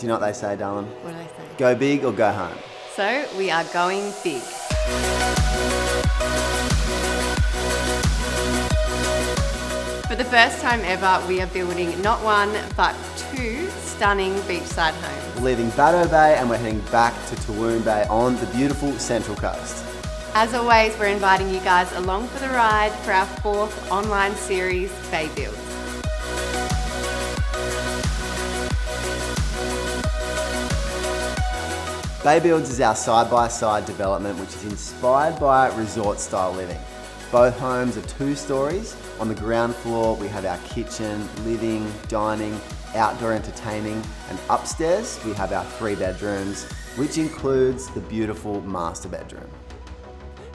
Do you know what they say, darling? What do they say? Go big or go home. So we are going big. For the first time ever, we are building not one, but two stunning beachside homes. We're leaving Baddo Bay and we're heading back to Tawoon Bay on the beautiful Central Coast. As always, we're inviting you guys along for the ride for our 4th online series, Bay Builds. Bay Builds is our side-by-side development which is inspired by resort-style living. Both homes are 2 stories. On the ground floor we have our kitchen, living, dining, outdoor entertaining, and upstairs we have our 3 bedrooms, which includes the beautiful master bedroom.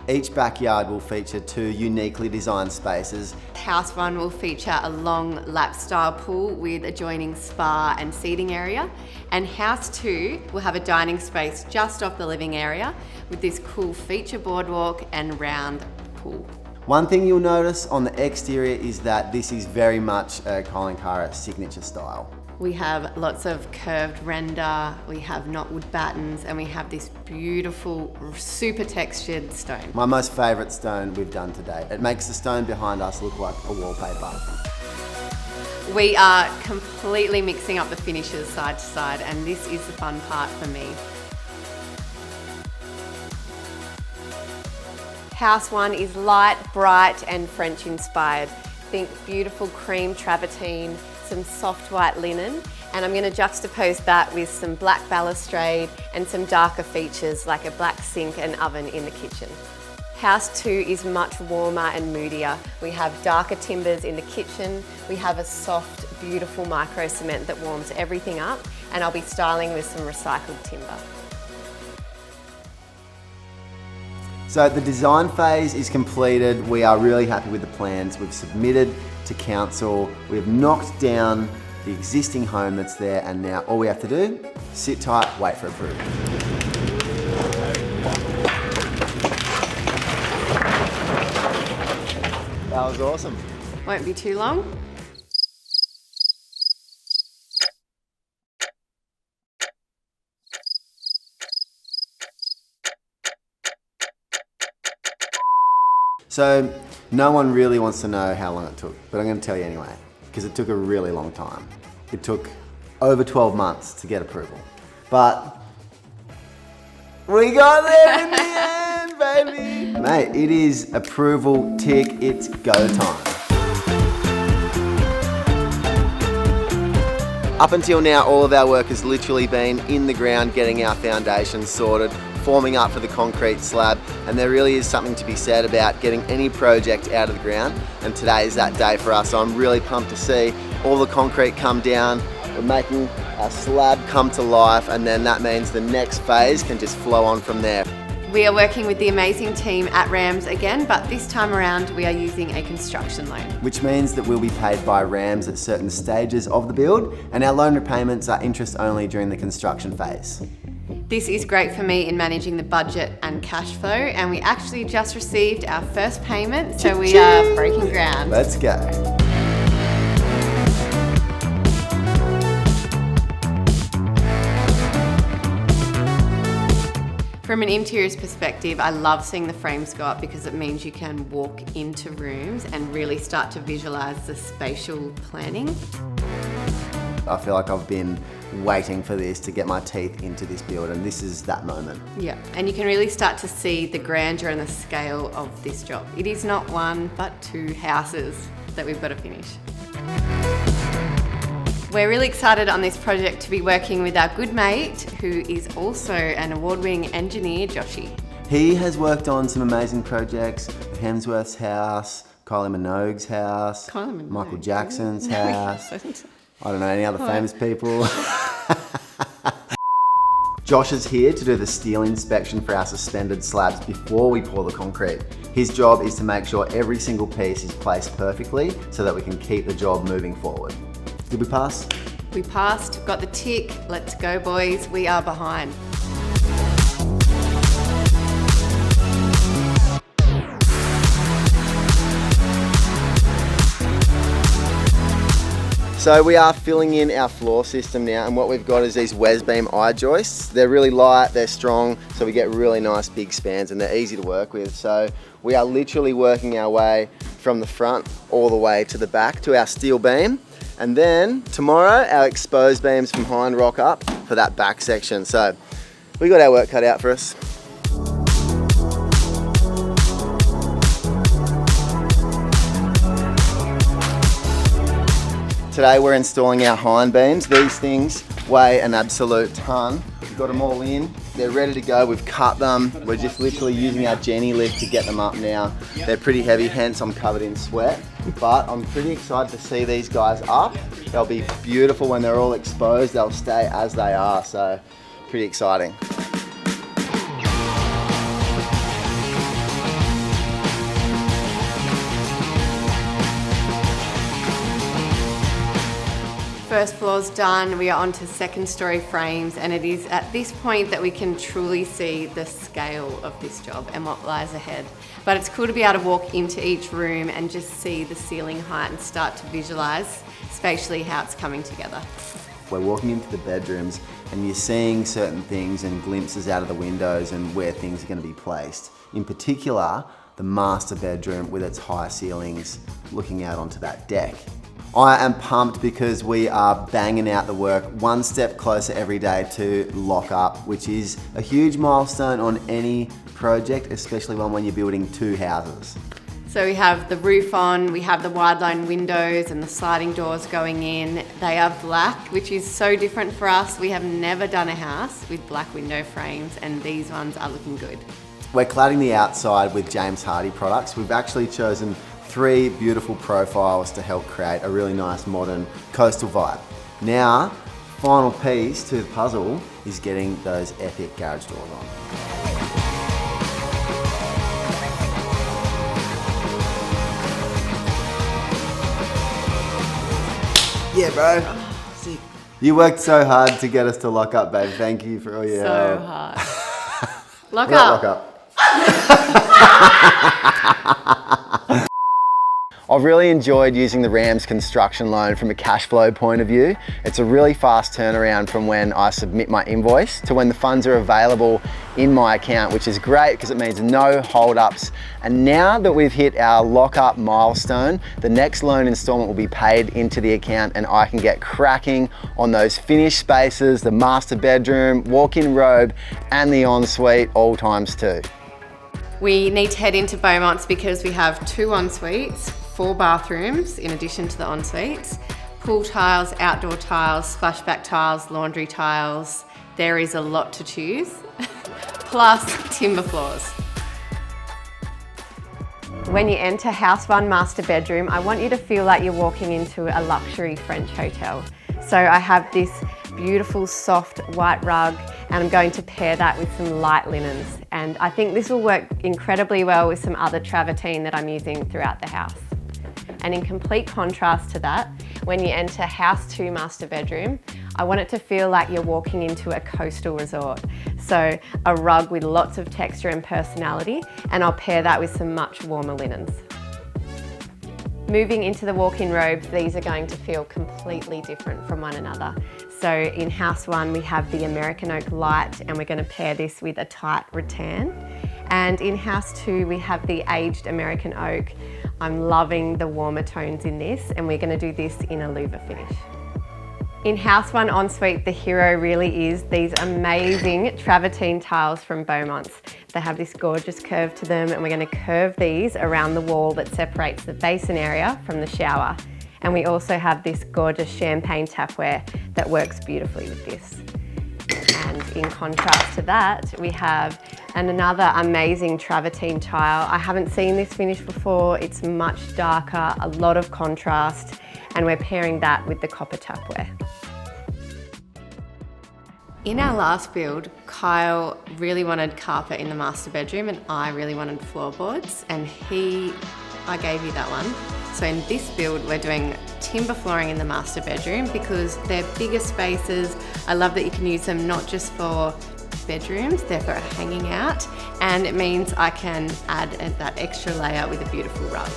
Each backyard will feature 2 uniquely designed spaces. House 1 will feature a long lap style pool with adjoining spa and seating area, and House 2 will have a dining space just off the living area with this cool feature boardwalk and round pool. One thing you'll notice on the exterior is that this is very much a Kyal signature style. We have lots of curved render, we have knotwood battens, and we have this beautiful, super textured stone. My most favourite stone we've done today. It makes the stone behind us look like a wallpaper. We are completely mixing up the finishes side to side, and this is the fun part for me. House 1 is light, bright, and French inspired. Think beautiful cream travertine, some soft white linen, and I'm going to juxtapose that with some black balustrade and some darker features like a black sink and oven in the kitchen. House 2 is much warmer and moodier. We have darker timbers in the kitchen, we have a soft, beautiful micro cement that warms everything up, and I'll be styling with some recycled timber. So the design phase is completed. We are really happy with the plans. We've submitted to council. We've knocked down the existing home that's there, and now all we have to do, sit tight, wait for approval. That was awesome. Won't be too long. So no one really wants to know how long it took, but I'm going to tell you anyway, because it took a really long time. It took over 12 months to get approval. But we got there in the end, baby! Mate, it is approval tick, it's go time. Up until now, all of our work has literally been in the ground, getting our foundations sorted, forming up for the concrete slab, and there really is something to be said about getting any project out of the ground, and today is that day for us. So I'm really pumped to see all the concrete come down. We're making our slab come to life, and then that means the next phase can just flow on from there. We are working with the amazing team at RAMS again, but this time around we are using a construction loan. Which means that we'll be paid by RAMS at certain stages of the build, and our loan repayments are interest only during the construction phase. This is great for me in managing the budget and cash flow, and we actually just received our first payment, so we are breaking ground. Let's go. From an interiors perspective, I love seeing the frames go up because it means you can walk into rooms and really start to visualize the spatial planning. I feel like I've been waiting for this to get my teeth into this build, and this is that moment. Yeah, and you can really start to see the grandeur and the scale of this job. It is not 1, but 2 houses that we've got to finish. We're really excited on this project to be working with our good mate, who is also an award-winning engineer, Joshy. He has worked on some amazing projects, Hemsworth's house, Kylie Minogue's house, Michael Jackson's house. I don't know, any other famous people. Josh is here to do the steel inspection for our suspended slabs before we pour the concrete. His job is to make sure every single piece is placed perfectly so that we can keep the job moving forward. Did we pass? We passed, got the tick. Let's go, boys. We are behind. So we are filling in our floor system now, and what we've got is these Wes beam eye joists. They're really light, they're strong, so we get really nice big spans and they're easy to work with. So we are literally working our way from the front all the way to the back to our steel beam. And then tomorrow, our exposed beams from behind rock up for that back section. So we got our work cut out for us. Today we're installing our hind beams. These things weigh an absolute ton. We've got them all in. They're ready to go. We've cut them. We're just literally using our Jenny lift to get them up now. They're pretty heavy, hence I'm covered in sweat. But I'm pretty excited to see these guys up. They'll be beautiful when they're all exposed. They'll stay as they are, so pretty exciting. First floor's done, we are onto second story frames, and it is at this point that we can truly see the scale of this job and what lies ahead. But it's cool to be able to walk into each room and just see the ceiling height and start to visualize spatially how it's coming together. We're walking into the bedrooms and you're seeing certain things and glimpses out of the windows and where things are going to be placed. In particular, the master bedroom with its high ceilings looking out onto that deck. I am pumped because we are banging out the work one step closer every day to lock up, which is a huge milestone on any project, especially one when you're building two houses. So we have the roof on, we have the wide line windows and the sliding doors going in. They are black, which is so different for us. We have never done a house with black window frames, and these ones are looking good. We're cladding the outside with James Hardie products. We've actually chosen 3 beautiful profiles to help create a really nice modern coastal vibe. Now, final piece to the puzzle is getting those epic garage doors on. Yeah, bro. Sick. You worked so hard to get us to lock up, babe. Thank you for all your help. So hard. Lock up. Lock up. I've really enjoyed using the Rams construction loan from a cash flow point of view. It's a really fast turnaround from when I submit my invoice to when the funds are available in my account, which is great because it means no hold-ups. And now that we've hit our lock-up milestone, the next loan installment will be paid into the account and I can get cracking on those finished spaces, the master bedroom, walk-in robe, and the ensuite all times 2. We need to head into Beaumont's because we have 2 ensuites, 4 bathrooms in addition to the ensuites, pool tiles, outdoor tiles, splashback tiles, laundry tiles. There is a lot to choose, plus timber floors. When you enter House 1 master bedroom, I want you to feel like you're walking into a luxury French hotel. So I have this beautiful soft white rug, and I'm going to pair that with some light linens. And I think this will work incredibly well with some other travertine that I'm using throughout the house. And in complete contrast to that, when you enter House 2 master bedroom, I want it to feel like you're walking into a coastal resort. So a rug with lots of texture and personality, and I'll pair that with some much warmer linens. Moving into the walk-in robes, these are going to feel completely different from one another. So in House 1, we have the American Oak Light, and we're going to pair this with a tight rattan. And in House 2, we have the aged American Oak. I'm loving the warmer tones in this, and we're going to do this in a louver finish. In House 1 ensuite, the hero really is these amazing travertine tiles from Beaumont's. They have this gorgeous curve to them, and we're going to curve these around the wall that separates the basin area from the shower. And we also have this gorgeous champagne tapware that works beautifully with this. And in contrast to that, we have another amazing travertine tile. I haven't seen this finish before. It's much darker, a lot of contrast, and we're pairing that with the copper tapware. In our last build, Kyal really wanted carpet in the master bedroom and I really wanted floorboards, and I gave you that one. So in this build, we're doing timber flooring in the master bedroom because they're bigger spaces. I love that you can use them not just for bedrooms, they're for hanging out, and it means I can add that extra layer with a beautiful rug.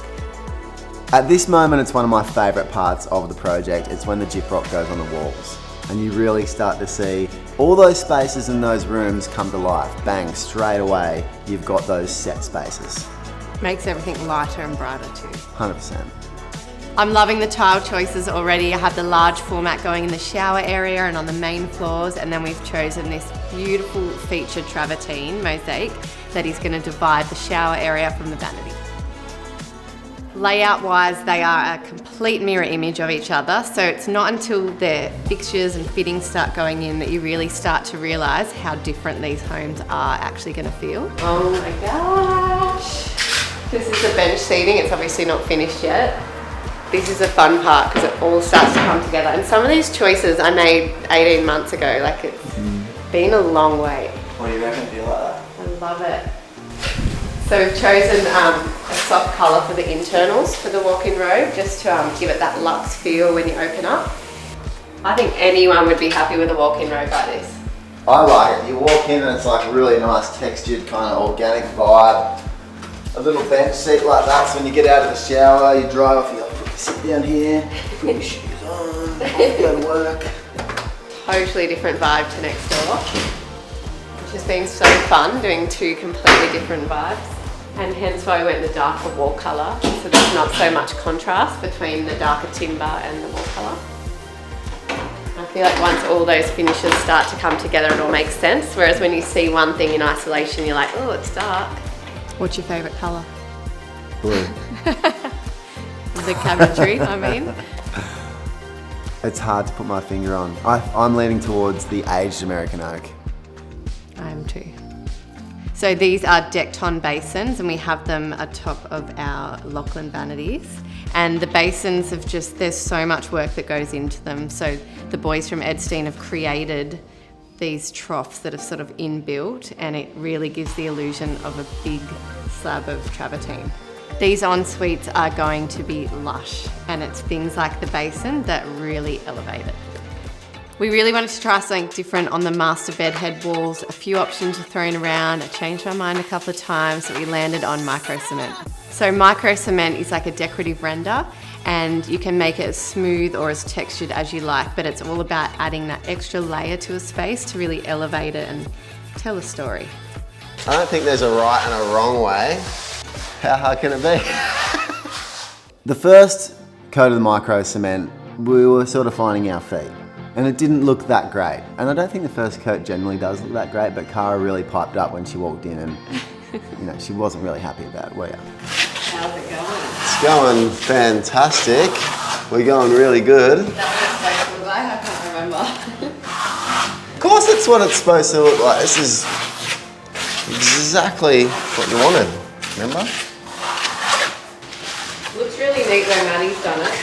At this moment, it's one of my favourite parts of the project. It's when the gyprock goes on the walls. And you really start to see all those spaces in those rooms come to life. Bang, straight away, you've got those set spaces. Makes everything lighter and brighter too. 100%. I'm loving the tile choices already. I have the large format going in the shower area and on the main floors, and then we've chosen this beautiful featured travertine mosaic that is going to divide the shower area from the vanity. Layout wise, they are a complete mirror image of each other, so it's not until the fixtures and fittings start going in that you really start to realise how different these homes are actually going to feel. Oh my gosh! This is the bench seating. It's obviously not finished yet. This is a fun part because it all starts to come together, and some of these choices I made 18 months ago. Like, it's been a long way. What do you reckon? Do you like that? I love it. So we've chosen a soft colour for the internals for the walk-in robe, just to give it that luxe feel when you open up. I think anyone would be happy with a walk-in robe like this. I like it. You walk in and it's like a really nice textured kind of organic vibe. A little bench seat like that, so when you get out of the shower, you dry off, you sit down here, put your shoes on, go to work. Totally different vibe to next door, which has been so fun doing two completely different vibes. And hence why we went the darker wall colour, so there's not so much contrast between the darker timber and the wall colour. I feel like once all those finishes start to come together, it all makes sense, whereas when you see one thing in isolation, you're like, oh, it's dark. What's your favourite colour? Blue. The cabinetry, I mean. It's hard to put my finger on. I'm leaning towards the aged American oak. I am too. So these are decked-on basins, and we have them atop of our Lachlan vanities. And the basins have just, there's so much work that goes into them. So the boys from Edstein have created these troughs that are sort of inbuilt, and it really gives the illusion of a big slab of travertine. These ensuites are going to be lush, and it's things like the basin that really elevate it. We really wanted to try something different on the master bed head walls. A few options were thrown around. I changed my mind a couple of times, but we landed on micro cement. So micro cement is like a decorative render, and you can make it as smooth or as textured as you like, but it's all about adding that extra layer to a space to really elevate it and tell a story. I don't think there's a right and a wrong way. How hard can it be? The first coat of the micro cement, we were sort of finding our feet, and it didn't look that great. And I don't think the first coat generally does look that great, but Cara really piped up when she walked in, and she wasn't really happy about it, were you? How's it going? It's going fantastic. We're going really good. That was like, I can't remember. Of course it's what it's supposed to look like. This is exactly what you wanted, remember? Looks really neat where Maddie's done it.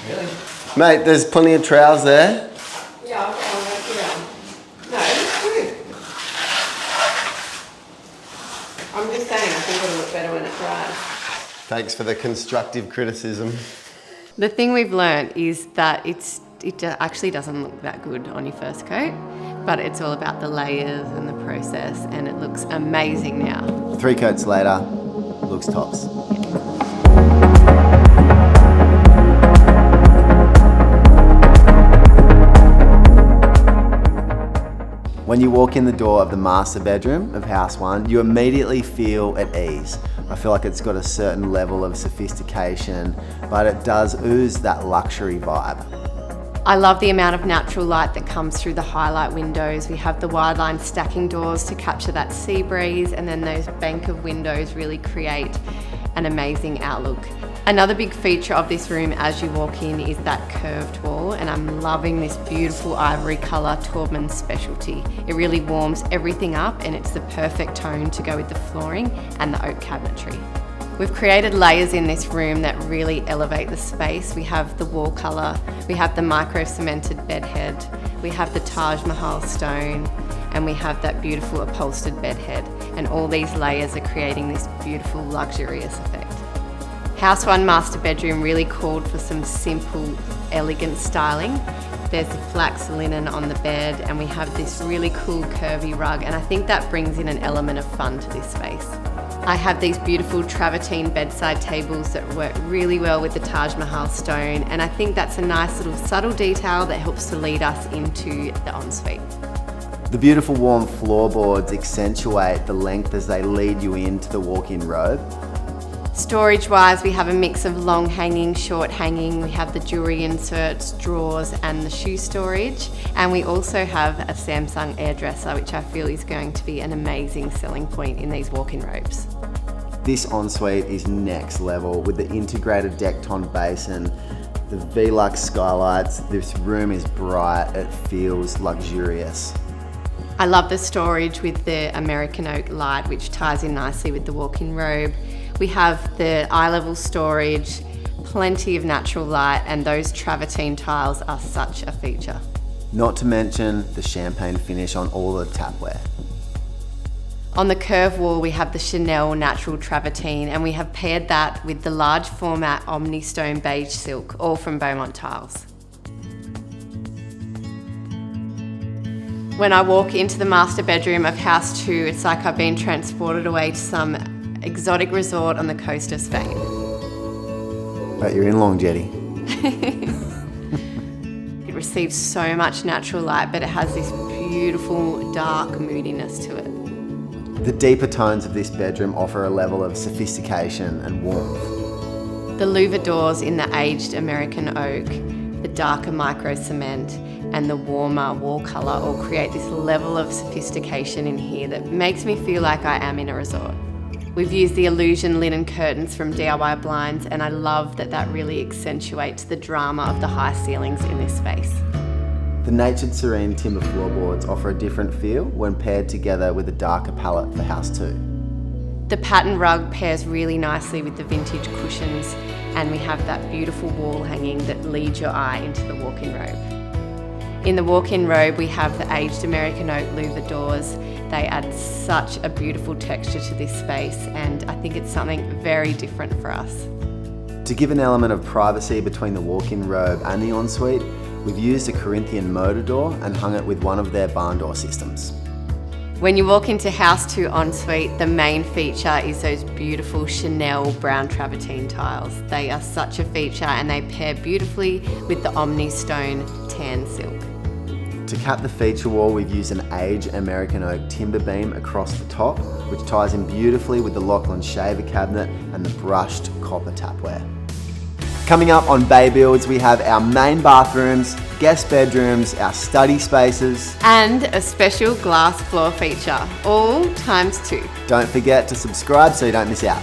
Really? Mate, there's plenty of trowels there. Yeah, I'll work it out. No, it's good. I'm just saying, I think it'll look better when it dries. Thanks for the constructive criticism. The thing we've learnt is that it actually doesn't look that good on your first coat, but it's all about the layers and the process, and it looks amazing now. 3 coats later, looks tops. When you walk in the door of the master bedroom of House 1, you immediately feel at ease. I feel like it's got a certain level of sophistication, but it does ooze that luxury vibe. I love the amount of natural light that comes through the highlight windows. We have the wide line stacking doors to capture that sea breeze, and then those bank of windows really create an amazing outlook. Another big feature of this room as you walk in is that curved wall, and I'm loving this beautiful ivory colour Taubman specialty. It really warms everything up, and it's the perfect tone to go with the flooring and the oak cabinetry. We've created layers in this room that really elevate the space. We have the wall colour, we have the micro cemented bed head, we have the Taj Mahal stone, and we have that beautiful upholstered bed head. And all these layers are creating this beautiful luxurious effect. House 1 master bedroom really called for some simple, elegant styling. There's the flax linen on the bed, and we have this really cool curvy rug, and I think that brings in an element of fun to this space. I have these beautiful travertine bedside tables that work really well with the Taj Mahal stone, and I think that's a nice little subtle detail that helps to lead us into the ensuite. The beautiful warm floorboards accentuate the length as they lead you into the walk-in robe. Storage-wise, we have a mix of long hanging, short hanging, we have the jewellery inserts, drawers and the shoe storage, and we also have a Samsung hairdresser, which I feel is going to be an amazing selling point in these walk-in robes. This ensuite is next level with the integrated decked-on basin, the Velux skylights. This room is bright, it feels luxurious. I love the storage with the American oak light, which ties in nicely with the walk-in robe. We have the eye-level storage, plenty of natural light, and those travertine tiles are such a feature. Not to mention the champagne finish on all the tapware. On the curve wall, we have the Chanel natural travertine, and we have paired that with the large format Omni Stone beige silk, all from Beaumont Tiles. When I walk into the master bedroom of House 2, it's like I've been transported away to some exotic resort on the coast of Spain. But you're in long jetty. It receives so much natural light, but it has this beautiful dark moodiness to it. The deeper tones of this bedroom offer a level of sophistication and warmth. The louver doors in the aged American oak, the darker micro cement, and the warmer wall colour all create this level of sophistication in here that makes me feel like I am in a resort. We've used the illusion linen curtains from DIY Blinds, and I love that that really accentuates the drama of the high ceilings in this space. The natured serene timber floorboards offer a different feel when paired together with a darker palette for House 2. The pattern rug pairs really nicely with the vintage cushions, and we have that beautiful wall hanging that leads your eye into the walk-in robe. In the walk-in robe, we have the aged American oak louver doors. They add such a beautiful texture to this space, and I think it's something very different for us. To give an element of privacy between the walk-in robe and the ensuite, we've used a Corinthian motor door and hung it with one of their barn door systems. When you walk into House 2 ensuite, the main feature is those beautiful Chanel brown travertine tiles. They are such a feature, and they pair beautifully with the Omni Stone tan silk. To cap the feature wall, we've used an aged American oak timber beam across the top, which ties in beautifully with the Lachlan shaver cabinet and the brushed copper tapware. Coming up on Bay Builds, we have our main bathrooms, guest bedrooms, our study spaces, and a special glass floor feature, all ×2. Don't forget to subscribe so you don't miss out.